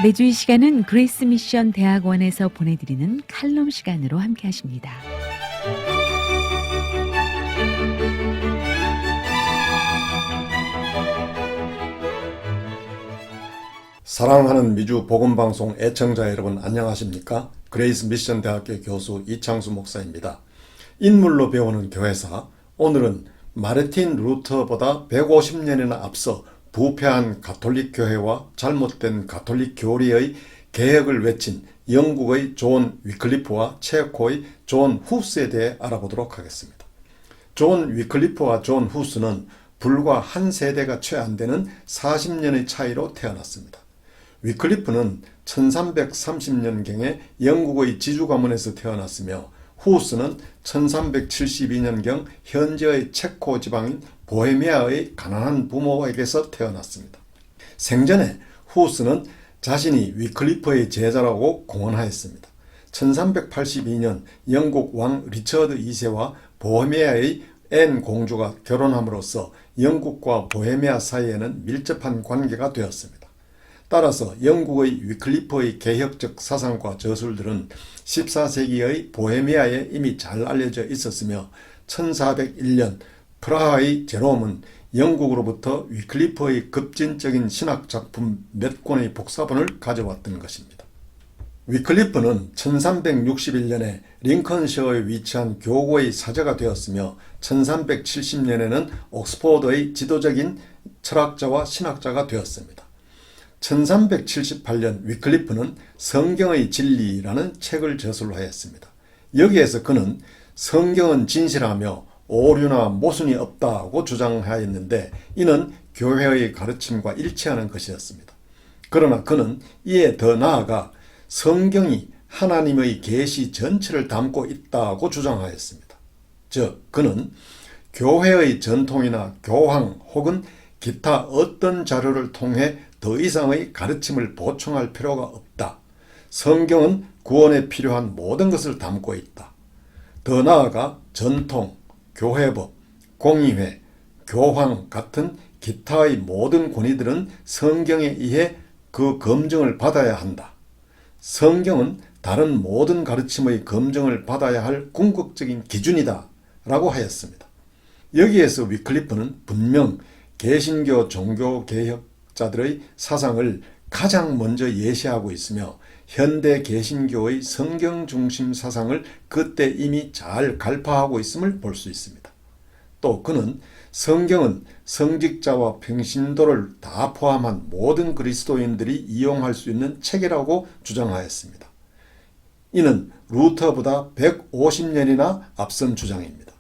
매주 이 시간은 그레이스 미션 대학원에서 보내드리는 칼럼 시간으로 함께 하십니다. 사랑하는 미주 복음방송 애청자 여러분 안녕하십니까? 그레이스 미션 대학교 교수 이창수 목사입니다. 인물로 배우는 교회사, 오늘은 마르틴 루터보다 150년이나 앞서 부패한 가톨릭 교회와 잘못된 가톨릭 교리의 개혁을 외친 영국의 존 위클리프와 체코의 존 후스에 대해 알아보도록 하겠습니다. 존 위클리프와 존 후스는 불과 한 세대가 채 안 되는 40년의 차이로 태어났습니다. 위클리프는 1330년경에 영국의 지주 가문에서 태어났으며 후스는 1372년경 현재의 체코 지방인 보헤미아의 가난한 부모에게서 태어났습니다. 생전에 후스는 자신이 위클리프의 제자라고 공언하였습니다. 1382년 영국 왕 리처드 2세와 보헤미아의 앤 공주가 결혼함으로써 영국과 보헤미아 사이에는 밀접한 관계가 되었습니다. 따라서 영국의 위클리프의 개혁적 사상과 저술들은 14세기의 보헤미아에 이미 잘 알려져 있었으며 1401년 프라하의 제롬은 영국으로부터 위클리프의 급진적인 신학작품 몇 권의 복사본을 가져왔던 것입니다. 위클리프는 1361년에 링컨셔에 위치한 교고의 사제가 되었으며 1370년에는 옥스포드의 지도적인 철학자와 신학자가 되었습니다. 1378년 위클리프는 성경의 진리라는 책을 저술하였습니다. 여기에서 그는 성경은 진실하며 오류나 모순이 없다고 주장하였는데 이는 교회의 가르침과 일치하는 것이었습니다. 그러나 그는 이에 더 나아가 성경이 하나님의 계시 전체를 담고 있다고 주장하였습니다. 즉 그는 교회의 전통이나 교황 혹은 기타 어떤 자료를 통해 더 이상의 가르침을 보충할 필요가 없다. 성경은 구원에 필요한 모든 것을 담고 있다. 더 나아가 전통, 교회법, 공의회, 교황 같은 기타의 모든 권위들은 성경에 의해 그 검증을 받아야 한다. 성경은 다른 모든 가르침의 검증을 받아야 할 궁극적인 기준이다 라고 하였습니다. 여기에서 위클리프는 분명 개신교 종교개혁자들의 사상을 가장 먼저 예시하고 있으며 현대 개신교의 성경 중심 사상을 그때 이미 잘 갈파하고 있음을 볼 수 있습니다. 또 그는 성경은 성직자와 평신도를 다 포함한 모든 그리스도인들이 이용할 수 있는 책이라고 주장하였습니다. 이는 루터보다 150년이나 앞선 주장입니다.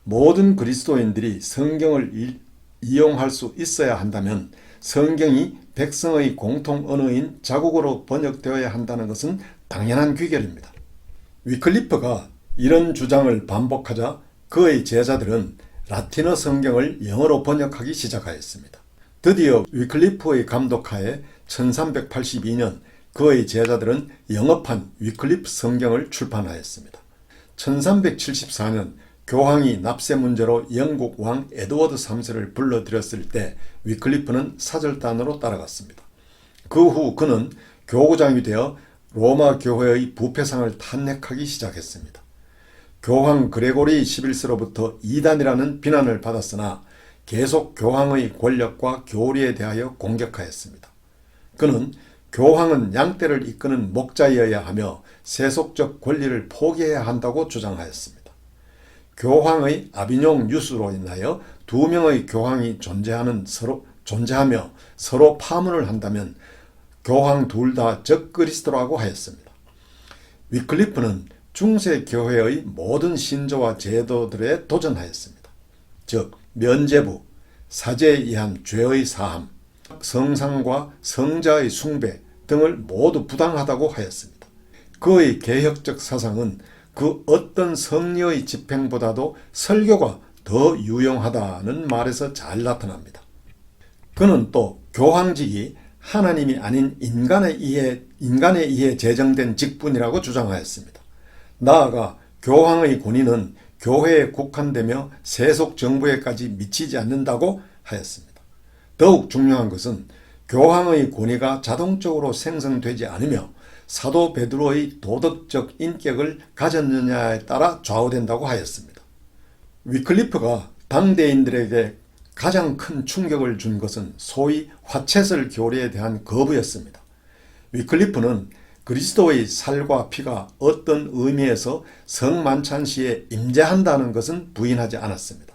모든 그리스도인들이 성경을 이용할 수 있어야 한다면 성경이 백성의 공통 언어인 자국어로 번역되어야 한다는 것은 당연한 귀결입니다. 위클리프가 이런 주장을 반복하자 그의 제자들은 라틴어 성경을 영어로 번역하기 시작하였습니다. 드디어 위클리프의 감독하에 1382년 그의 제자들은 영어판 위클리프 성경을 출판하였습니다. 1374년 교황이 납세 문제로 영국 왕 에드워드 3세를 불러들였을 때 위클리프는 사절단으로 따라갔습니다. 그 후 그는 교구장이 되어 로마 교회의 부패상을 탄핵하기 시작했습니다. 교황 그레고리 11세로부터 이단이라는 비난을 받았으나 계속 교황의 권력과 교리에 대하여 공격하였습니다. 그는 교황은 양떼를 이끄는 목자여야 하며 세속적 권리를 포기해야 한다고 주장하였습니다. 교황의 아비뇽 유수로 인하여 두 명의 교황이 존재하며 서로 파문을 한다면 교황 둘 다 적그리스도라고 하였습니다. 위클리프는 중세 교회의 모든 신조와 제도들에 도전하였습니다. 즉 면죄부, 사제에 의한 죄의 사함, 성상과 성자의 숭배 등을 모두 부당하다고 하였습니다. 그의 개혁적 사상은 그 어떤 성리의 집행보다도 설교가 더 유용하다는 말에서 잘 나타납니다. 그는 또 교황직이 하나님이 아닌 인간에 의해 제정된 직분이라고 주장하였습니다. 나아가 교황의 권위는 교회에 국한되며 세속 정부에까지 미치지 않는다고 하였습니다. 더욱 중요한 것은 교황의 권위가 자동적으로 생성되지 않으며 사도 베드로의 도덕적 인격을 가졌느냐에 따라 좌우된다고 하였습니다. 위클리프가 당대인들에게 가장 큰 충격을 준 것은 소위 화채설 교리에 대한 거부였습니다. 위클리프는 그리스도의 살과 피가 어떤 의미에서 성만찬 시에 임재한다는 것은 부인하지 않았습니다.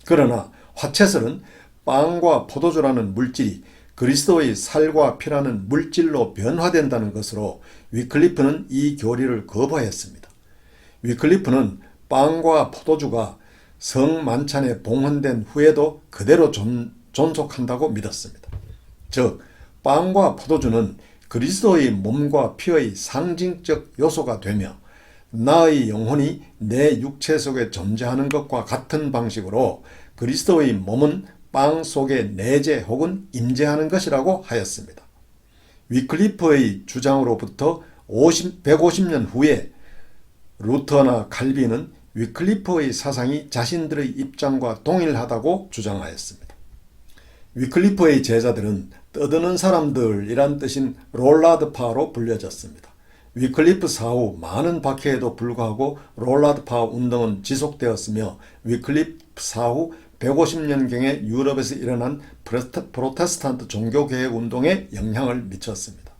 그러나 화채설은 빵과 포도주라는 물질이 그리스도의 살과 피라는 물질로 변화된다는 것으로 위클리프는 이 교리를 거부하였습니다. 위클리프는 빵과 포도주가 성만찬에 봉헌된 후에도 그대로 존속한다고 믿었습니다. 즉, 빵과 포도주는 그리스도의 몸과 피의 상징적 요소가 되며 나의 영혼이 내 육체 속에 존재하는 것과 같은 방식으로 그리스도의 몸은 빵 속에 내재 혹은 임재하는 것이라고 하였습니다. 위클리프의 주장으로부터 150년 후에 루터나 칼빈은 위클리프의 사상이 자신들의 입장과 동일하다고 주장하였습니다. 위클리프의 제자들은 떠드는 사람들이란 뜻인 롤라드파로 불려졌습니다. 위클리프 사후 많은 박해에도 불구하고 롤라드파 운동은 지속되었으며 위클리프 사후 150년경에 유럽에서 일어난 프로테스탄트 종교개혁 운동에 영향을 미쳤습니다.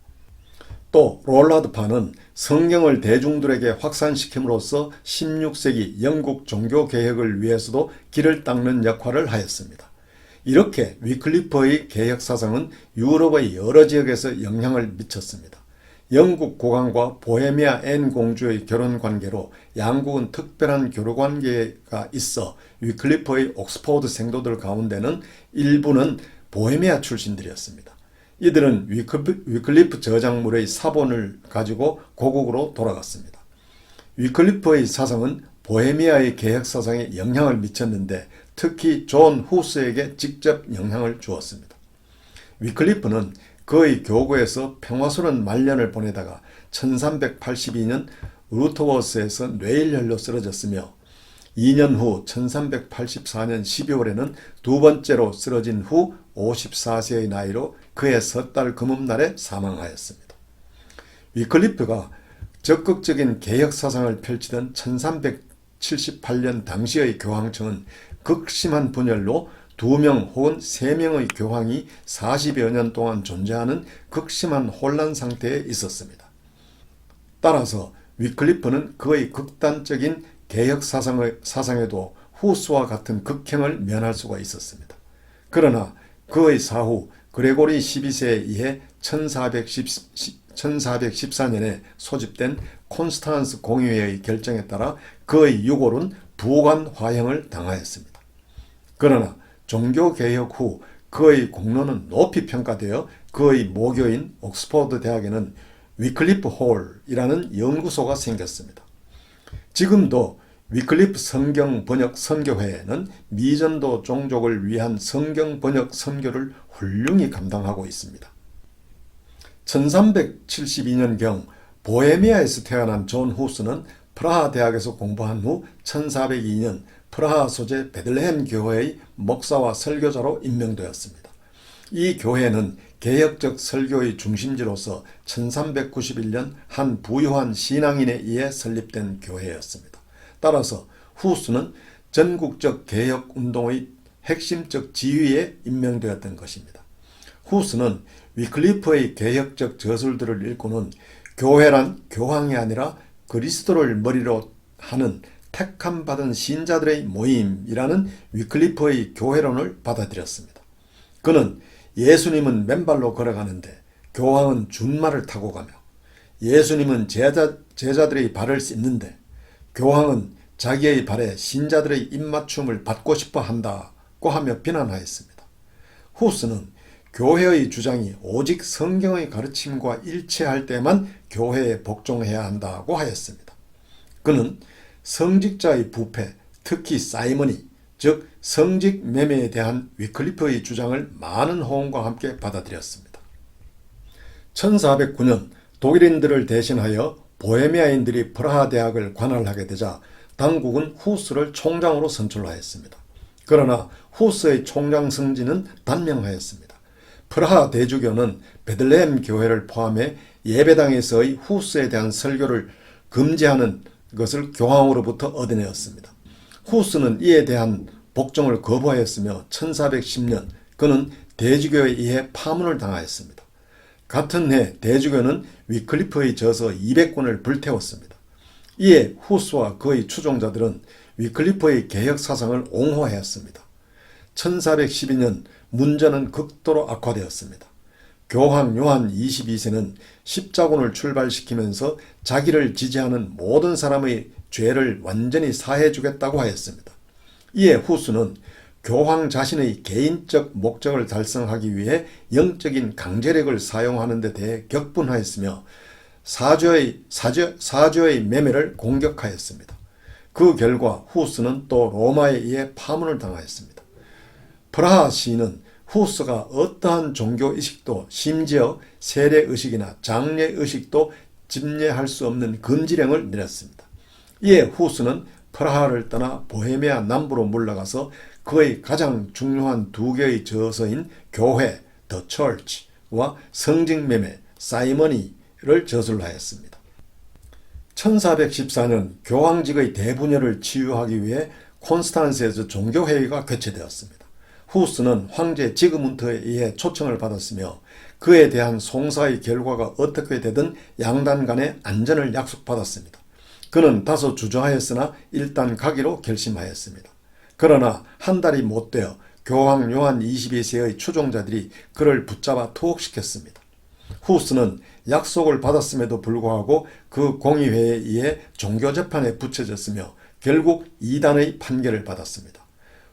또 롤라드파는 성경을 대중들에게 확산시킴으로써 16세기 영국 종교개혁을 위해서도 길을 닦는 역할을 하였습니다. 이렇게 위클리프의 개혁사상은 유럽의 여러 지역에서 영향을 미쳤습니다. 영국 국왕과 보헤미아 앤 공주의 결혼관계로 양국은 특별한 교류관계가 있어 위클리프의 옥스퍼드 생도들 가운데는 일부는 보헤미아 출신들이었습니다. 이들은 위클리프 저작물의 사본을 가지고 고국으로 돌아갔습니다. 위클리프의 사상은 보헤미아의 개혁사상에 영향을 미쳤는데 특히 존 후스에게 직접 영향을 주었습니다. 위클리프는 그의 교구에서 평화스러운 말년을 보내다가 1382년 루터워스에서 뇌일혈로 쓰러졌으며 2년 후 1384년 12월에는 두 번째로 쓰러진 후 54세의 나이로 그해 섣달 금음날에 사망하였습니다. 위클리프가 적극적인 개혁사상을 펼치던 1378년 당시의 교황청은 극심한 분열로 2명 혹은 3명의 교황이 40여 년 동안 존재하는 극심한 혼란 상태에 있었습니다. 따라서 위클리프는 그의 극단적인 개혁 사상에도 후스와 같은 극형을 면할 수가 있었습니다. 그러나 그의 사후 그레고리 12세에 의해 1414년에 소집된 콘스탄스 공의회의 결정에 따라 그의 유골은 부관 화형을 당하였습니다. 그러나 종교개혁 후 그의 공로는 높이 평가되어 그의 모교인 옥스퍼드 대학에는 위클리프 홀이라는 연구소가 생겼습니다. 지금도 위클리프 성경 번역 선교회는 미전도 종족을 위한 성경 번역 선교를 훌륭히 감당하고 있습니다. 1372년경 보헤미아에서 태어난 존 후스는 프라하 대학에서 공부한 후 1402년 프라하 소재 베들레헴 교회의 목사와 설교자로 임명되었습니다. 이 교회는 개혁적 설교의 중심지로서 1391년 한 부유한 신앙인에 의해 설립된 교회였습니다. 따라서 후스는 전국적 개혁 운동의 핵심적 지휘에 임명되었던 것입니다. 후스는 위클리프의 개혁적 저술들을 읽고는 교회란 교황이 아니라 그리스도를 머리로 하는 택함 받은 신자들의 모임이라는 위클리프의 교회론을 받아들였습니다. 그는 예수님은 맨발로 걸어가는데 교황은 준말을 타고 가며 예수님은 제자들의 발을 씻는데 교황은 자기의 발에 신자들의 입맞춤을 받고 싶어 한다고 하며 비난하였습니다. 후스는 교회의 주장이 오직 성경의 가르침과 일치할 때만 교회에 복종해야 한다고 하였습니다. 그는 성직자의 부패, 특히 사이머니, 즉 성직 매매에 대한 위클리프의 주장을 많은 호응과 함께 받아들였습니다. 1409년 독일인들을 대신하여 보헤미아인들이 프라하 대학을 관할하게 되자 당국은 후스를 총장으로 선출하였습니다. 그러나 후스의 총장 승진은 단명하였습니다. 프라하 대주교는 베들레헴 교회를 포함해 예배당에서의 후스에 대한 설교를 금지하는 것을 교황으로부터 얻어내었습니다. 후스는 이에 대한 복종을 거부하였으며 1410년 그는 대주교에 의해 파문을 당하였습니다. 같은 해 대주교는 위클리프의 저서 200권을 불태웠습니다. 이에 후스와 그의 추종자들은 위클리프의 개혁 사상을 옹호하였습니다. 1412년 문제는 극도로 악화되었습니다. 교황 요한 22세는 십자군을 출발시키면서 자기를 지지하는 모든 사람의 죄를 완전히 사해 주겠다고 하였습니다. 이에 후스는 교황 자신의 개인적 목적을 달성하기 위해 영적인 강제력을 사용하는 데 대해 격분하였으며 사죄의 매매를 공격하였습니다. 그 결과 후스는 또 로마에 의해 파문을 당하였습니다. 프라하 시인은 후스가 어떠한 종교의식도 심지어 세례의식이나 장례의식도 집례할 수 없는 금지령을 내렸습니다. 이에 후스는 프라하를 떠나 보헤미아 남부로 물러가서 그의 가장 중요한 두 개의 저서인 교회, The Church와 성직매매, 사이머니를 저술로 하였습니다. 1414년 교황직의 대분열을 치유하기 위해 콘스탄스에서 종교회의가 개최되었습니다. 후스는 황제 지그문트에 의해 초청을 받았으며 그에 대한 송사의 결과가 어떻게 되든 양단 간의 안전을 약속받았습니다. 그는 다소 주저하였으나 일단 가기로 결심하였습니다. 그러나 한 달이 못 되어 교황 요한 22세의 추종자들이 그를 붙잡아 투옥시켰습니다. 후스는 약속을 받았음에도 불구하고 그 공의회에 의해 종교재판에 붙여졌으며 결국 이단의 판결을 받았습니다.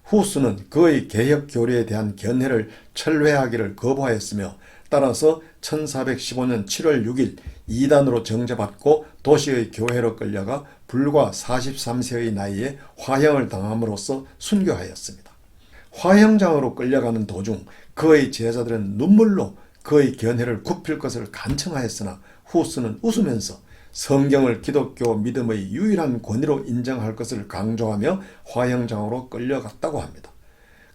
후스는 그의 개혁 교리에 대한 견해를 철회하기를 거부하였으며 따라서 1415년 7월 6일 이단으로 정죄받고 도시의 교회로 끌려가 불과 43세의 나이에 화형을 당함으로써 순교하였습니다. 화형장으로 끌려가는 도중 그의 제자들은 눈물로 그의 견해를 굽힐 것을 간청하였으나 후스는 웃으면서 성경을 기독교 믿음의 유일한 권위로 인정할 것을 강조하며 화형장으로 끌려갔다고 합니다.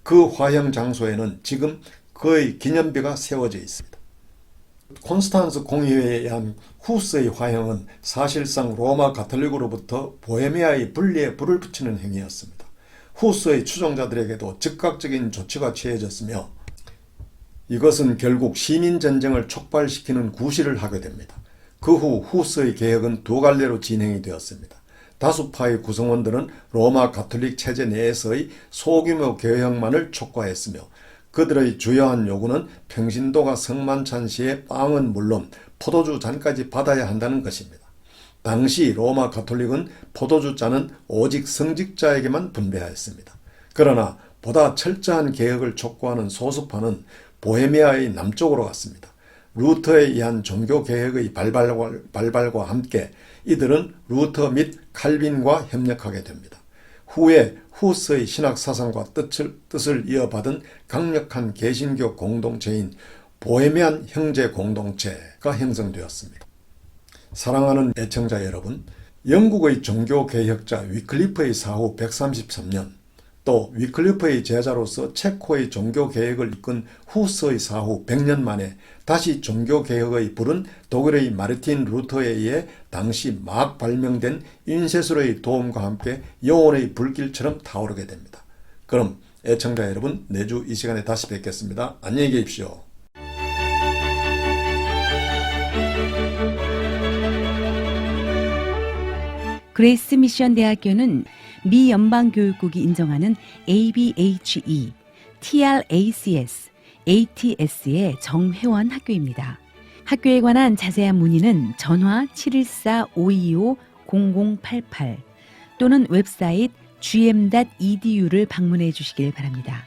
그 화형 장소에는 지금 그의 기념비가 세워져 있습니다. 콘스탄스 공의회에 의한 후스의 화형은 사실상 로마 가톨릭으로부터 보헤미아의 분리에 불을 붙이는 행위였습니다. 후스의 추종자들에게도 즉각적인 조치가 취해졌으며 이것은 결국 시민전쟁을 촉발시키는 구실을 하게 됩니다. 그 후 후스의 개혁은 두 갈래로 진행이 되었습니다. 다수파의 구성원들은 로마 가톨릭 체제 내에서의 소규모 개혁만을 촉구했으며 그들의 주요한 요구는 평신도가 성만찬 시에 빵은 물론 포도주 잔까지 받아야 한다는 것입니다. 당시 로마 가톨릭은 포도주 잔은 오직 성직자에게만 분배하였습니다. 그러나 보다 철저한 개혁을 촉구하는 소수파는 보헤미아의 남쪽으로 갔습니다. 루터에 의한 종교개혁의 발발과 함께 이들은 루터 및 칼빈과 협력하게 됩니다. 후에 후스의 신학사상과 뜻을 이어받은 강력한 개신교 공동체인 보헤미안 형제 공동체가 형성되었습니다. 사랑하는 애청자 여러분, 영국의 종교개혁자 위클리프의 사후 133년 또 위클리프의 제자로서 체코의 종교개혁을 이끈 후스의 사후 100년 만에 다시 종교개혁의 불은 독일의 마르틴 루터에 의해 당시 막 발명된 인쇄술의 도움과 함께 영혼의 불길처럼 타오르게 됩니다. 그럼 애청자 여러분, 내주 이 시간에 다시 뵙겠습니다. 안녕히 계십시오. 그레이스 미션 대학교는 미 연방교육국이 인정하는 ABHE, TRACS, ATS의 정회원 학교입니다. 학교에 관한 자세한 문의는 전화 714-525-0088 또는 웹사이트 gm.edu를 방문해 주시길 바랍니다.